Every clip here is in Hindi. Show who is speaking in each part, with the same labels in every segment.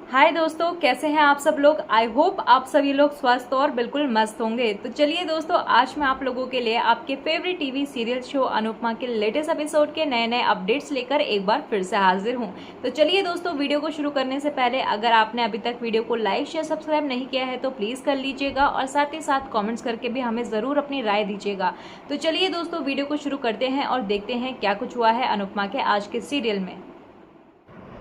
Speaker 1: हाय दोस्तों, कैसे हैं आप सब लोग। आई होप आप सभी लोग स्वस्थ और बिल्कुल मस्त होंगे। तो चलिए दोस्तों, आज मैं आप लोगों के लिए आपके favourite TV serial show Anupama के लेटेस्ट एपिसोड के नए नए अपडेट्स लेकर एक बार फिर से हाजिर हूं। तो चलिए दोस्तों, वीडियो को शुरू करने से पहले अगर आपने अभी तक वीडियो को लाइक शेयर सब्सक्राइब नहीं किया है तो प्लीज कर लीजिएगा और साथ ही साथ कॉमेंट्स करके भी हमें जरूर अपनी राय दीजिएगा। तो चलिए दोस्तों, वीडियो को शुरू करते हैं और देखते हैं क्या कुछ हुआ है अनुपमा के आज के सीरियल में।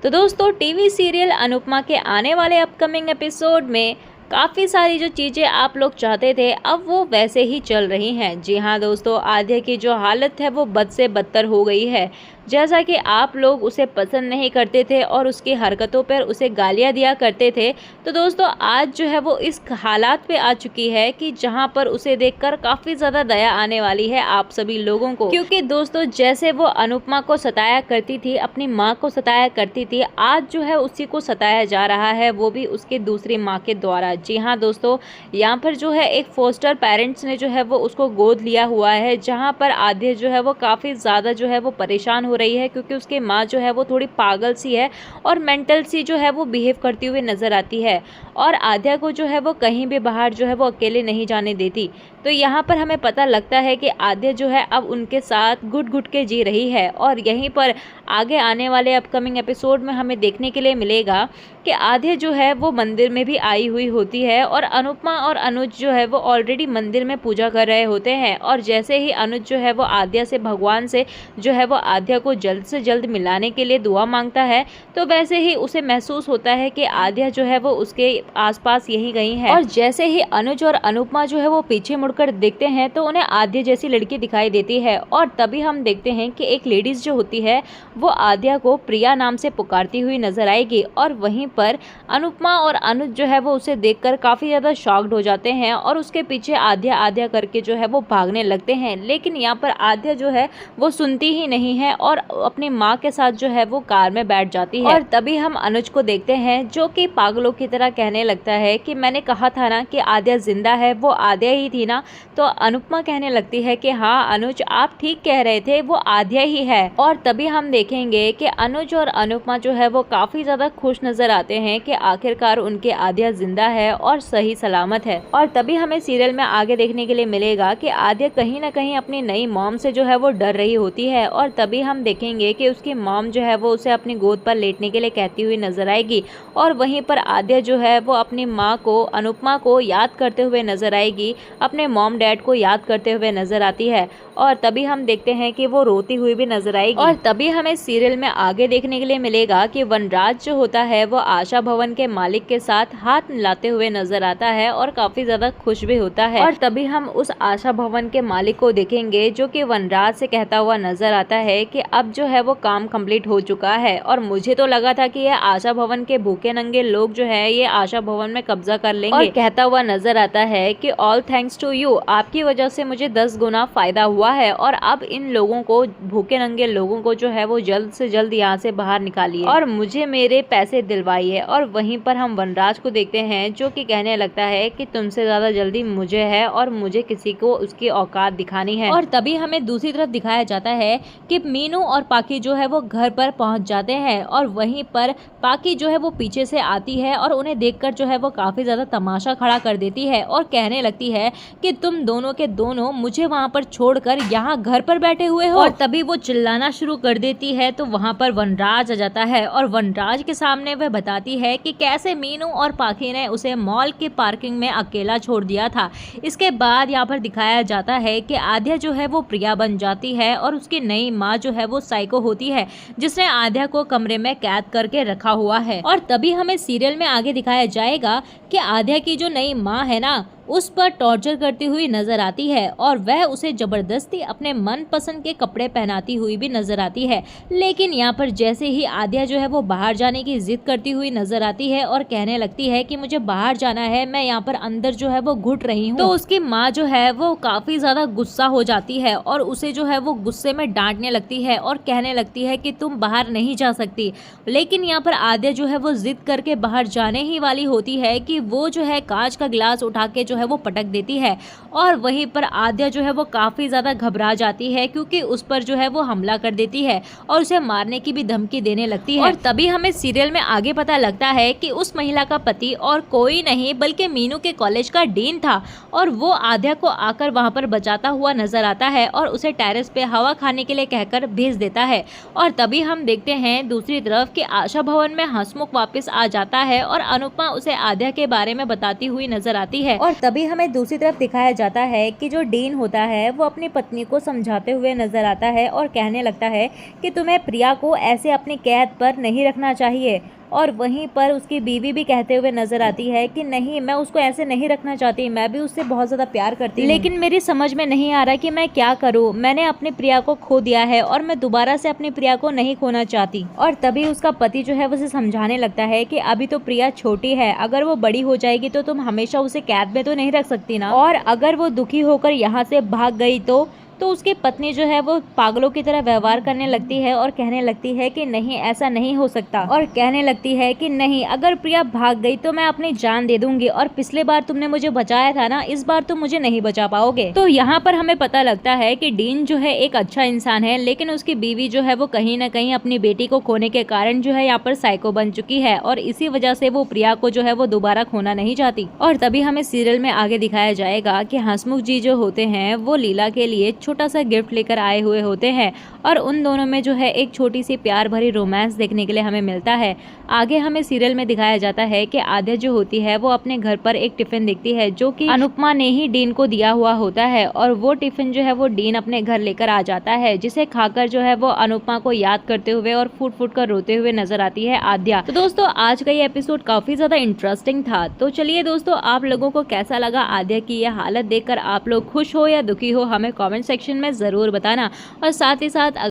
Speaker 1: तो दोस्तों, टीवी सीरियल अनुपमा के आने वाले अपकमिंग एपिसोड में काफ़ी सारी जो चीज़ें आप लोग चाहते थे अब वो वैसे ही चल रही हैं। जी हाँ दोस्तों, आद्या की जो हालत है वो बद से बदतर हो गई है। जैसा कि आप लोग उसे पसंद नहीं करते थे और उसकी हरकतों पर उसे गालियां दिया करते थे, तो दोस्तों आज जो है वो इस हालात पे आ चुकी है कि जहां पर उसे देखकर काफ़ी ज़्यादा दया आने वाली है आप सभी लोगों को। क्योंकि दोस्तों जैसे वो अनुपमा को सताया करती थी, अपनी माँ को सताया करती थी, आज जो है उसी को सताया जा रहा है, वो भी उसकी दूसरी माँ के द्वारा। जी हाँ दोस्तों, यहाँ पर जो है एक फोस्टर पेरेंट्स ने जो है वो उसको गोद लिया हुआ है, जहाँ पर आद्या जो है वो काफ़ी ज़्यादा जो है वो परेशान हो रही है क्योंकि उसकी माँ जो है वो थोड़ी पागल सी है और मेंटल सी जो है वो बिहेव करती हुई नज़र आती है और आद्या को जो है वो कहीं भी बाहर जो है वो अकेले नहीं जाने देती। तो यहाँ पर हमें पता लगता है कि आद्या जो है अब उनके साथ घुट घुट के जी रही है और यहीं पर आगे आने वाले अपकमिंग एपिसोड में हमें देखने के लिए मिलेगा कि आद्या जो है वो मंदिर में भी आई हुई होती है और अनुपमा और अनुज जो है वो ऑलरेडी मंदिर में पूजा कर रहे होते हैं। और जैसे ही अनुज जो है वो आद्या से, भगवान से जो है वो आद्या को जल्द से जल्द मिलाने के लिए दुआ मांगता है, तो वैसे ही उसे महसूस होता है कि आद्या जो है वो उसके आसपास यहीं गई है। और जैसे ही अनुज और अनुपमा जो है वो पीछे मुड़कर देखते हैं तो उन्हें आद्या जैसी लड़की दिखाई देती है और तभी हम देखते हैं कि एक लेडीज जो होती है वो आद्या को प्रिया नाम से पुकारती हुई नजर आएगी और वहीं पर अनुपमा और अनुज जो है वो उसे देखकर काफी ज्यादा शॉक्ड हो जाते हैं और उसके पीछे आद्या आद्या करके जो है वो भागने लगते हैं। लेकिन यहाँ पर आद्या जो है वो सुनती ही नहीं है और अपनी माँ के साथ जो है वो कार में बैठ जाती है। और तभी हम अनुज को देखते हैं जो कि पागलों की तरह कहने लगता है कि मैंने कहा था ना कि आद्या जिंदा है, वो आद्या ही थी ना। तो अनुपमा कहने लगती है कि हाँ अनुज, आप ठीक कह रहे थे, वो आद्या ही है। और तभी हम देखेंगे कि अनुज और अनुपमा जो है वो काफी ज्यादा खुश नजर आते हैं कि आखिरकार उनके आद्या जिंदा है और सही सलामत है। और तभी हमें सीरियल में आगे देखने के लिए मिलेगा कि आद्या कहीं ना कहीं अपनी नई मॉम से जो है वो डर रही होती है और तभी हम देखेंगे कि उसकी मॉम जो है वो उसे अपनी गोद पर लेटने के लिए कहती हुई नजर आएगी और वहीं पर आद्या जो है वो अपनी माँ को, अनुपमा को याद करते हुए नजर आएगी, अपने मॉम डैड को याद करते हुए नजर आती है। और तभी हम देखते हैं कि वो रोती हुई भी नजर आएगी। और तभी हमें सीरियल में आगे देखने के लिए मिलेगा कि वनराज जो होता है वो आशा भवन के मालिक के साथ हाथ मिलाते हुए नजर आता है और काफी ज्यादा खुश भी होता है। और तभी हम उस आशा भवन के मालिक को देखेंगे जो कि वनराज से कहता हुआ नजर आता है कि अब जो है वो काम कंप्लीट हो चुका है और मुझे तो लगा था कि ये आशा भवन के भूखे नंगे लोग जो है ये आशा भवन में कब्जा कर लेंगे। और कहता हुआ नजर आता है कि ऑल थैंक्स टू यू, आपकी वजह से मुझे 10 गुना फायदा हुआ है और अब इन लोगों को, भूखे नंगे लोगों को जो है वो जल्द से जल्द यहाँ से बाहर निकालिए और मुझे मेरे पैसे दिलवाइए। और वहीं पर हम वनराज को देखते हैं जो कि कहने लगता है कि तुमसे ज्यादा जल्दी मुझे है और मुझे किसी को उसकी औकात दिखानी है। और तभी हमें दूसरी तरफ दिखाया जाता है कि मीनू और पाकी जो है वो घर पर पहुंच जाते हैं और वहीं पर पाकी जो है वो पीछे से आती है और उन्हें देखकर जो है वो काफी ज्यादा तमाशा खड़ा कर देती है और कहने लगती है कि तुम दोनों के दोनों मुझे वहां पर छोड़कर यहाँ घर पर बैठे हुए हो। और तभी वो चिल्लाना शुरू कर देती है तो वहां पर वनराज आ जाता है और वनराज के सामने वह बताती है कि कैसे मीनू और पाकी ने उसे मॉल की पार्किंग में अकेला छोड़ दिया था। इसके बाद यहाँ पर दिखाया जाता है कि आद्या जो है वो प्रिया बन जाती है और उसकी नई माँ जो है वो साइको होती है जिसने आद्या को कमरे में कैद करके रखा हुआ है। और तभी हमें सीरियल में आगे दिखाया जाएगा कि आद्या की जो नई माँ है ना उस पर टॉर्चर करती हुई नजर आती है और वह उसे जबरदस्ती अपने मनपसंद के कपड़े पहनाती हुई भी नजर आती है। लेकिन यहाँ पर जैसे ही आद्या जो है वो बाहर जाने की जिद करती हुई नजर आती है और कहने लगती है कि मुझे बाहर जाना है, मैं यहाँ पर अंदर जो है वो घुट रही हूँ, तो उसकी माँ जो है वो काफी ज्यादा गुस्सा हो जाती है और उसे जो है वो गुस्से में डांटने लगती है और कहने लगती है कि तुम बाहर नहीं जा सकती। लेकिन यहाँ पर आद्या जो है वो जिद करके बाहर जाने ही वाली होती है कि वो जो है कांच का गिलास उठा के जो है वो पटक देती है और वहीं पर आद्या जो है वो काफ़ी ज़्यादा घबरा जाती है क्योंकि उस पर जो है वो हमला कर देती है और उसे मारने की भी धमकी देने लगती है। और तभी हमें सीरियल में आगे पता लगता है कि उस महिला का पति और कोई नहीं बल्कि मीनू के कॉलेज का डीन था और वो आद्या को आकर वहां पर बचाता हुआ नजर आता है और उसे टेरेस पे हवा खाने के लिए कहकर भेज देता है। और तभी हम देखते हैं दूसरी तरफ कि आशा भवन में हंसमुख वापस आ जाता है और अनुपमा उसे आद्या के बारे में बताती हुई नजर आती है। और तभी हमें दूसरी तरफ दिखाया जाता है कि जो डीन होता है वो अपनी पत्नी को समझाते हुए नजर आता है और कहने लगता है कि तुम्हें प्रिया को ऐसे अपनी कैद पर नहीं रखना चाहिए। और वहीं पर उसकी बीवी भी कहते हुए नजर आती है कि नहीं, मैं उसको ऐसे नहीं रखना चाहती, मैं भी उससे बहुत ज़्यादा प्यार करती हूँ, लेकिन मेरी समझ में नहीं आ रहा कि मैं क्या करूँ। मैंने अपनी प्रिया को खो दिया है और मैं दोबारा से अपनी प्रिया को नहीं खोना चाहती। और तभी उसका पति जो है उसे समझाने लगता है कि अभी तो प्रिया छोटी है, अगर वो बड़ी हो जाएगी तो तुम हमेशा उसे कैद में तो नहीं रख सकती ना, और अगर वो दुखी होकर यहाँ से भाग गई तो उसकी पत्नी जो है वो पागलों की तरह व्यवहार करने लगती है और कहने लगती है कि नहीं, ऐसा नहीं हो सकता। और कहने लगती है कि नहीं, अगर प्रिया भाग गई तो मैं अपनी जान दे दूंगी और पिछले बार तुमने मुझे बचाया था ना, इस बार तुम मुझे नहीं बचा पाओगे। तो यहाँ पर हमें पता लगता है कि डीन जो है एक अच्छा इंसान है, लेकिन उसकी बीवी जो है वो कहीं ना कहीं अपनी बेटी को खोने के कारण जो है यहाँ पर साइको बन चुकी है और इसी वजह से वो प्रिया को जो है वो दोबारा खोना नहीं चाहती। और तभी हमें सीरियल में आगे दिखाया जाएगा कि हंसमुख जी जो होते हैं वो लीला के लिए छोटा सा गिफ्ट लेकर आए हुए होते हैं और उन दोनों में जो है एक छोटी सी प्यार भरी रोमांस देखने के लिए हमें मिलता है। आगे हमें सीरियल में दिखाया जाता है कि आद्या जो होती है वो अपने घर पर एक टिफिन देखती है जो कि अनुपमा ने ही डीन को दिया हुआ होता है और वो टिफिन जो है वो डीन अपने घर लेकर आ जाता है, जिसे खाकर जो है वो अनुपमा को याद करते हुए और फूट फूट कर रोते हुए नजर आती है आद्या। तो दोस्तों आज का ये एपिसोड काफी ज्यादा इंटरेस्टिंग था। तो चलिए दोस्तों, आप लोगों को कैसा लगा आद्या की यह हालत देखकर? आप लोग खुश हो या दुखी हो हमें कॉमेंट सेक्शन में जरूर बताना। और साथ ही साथ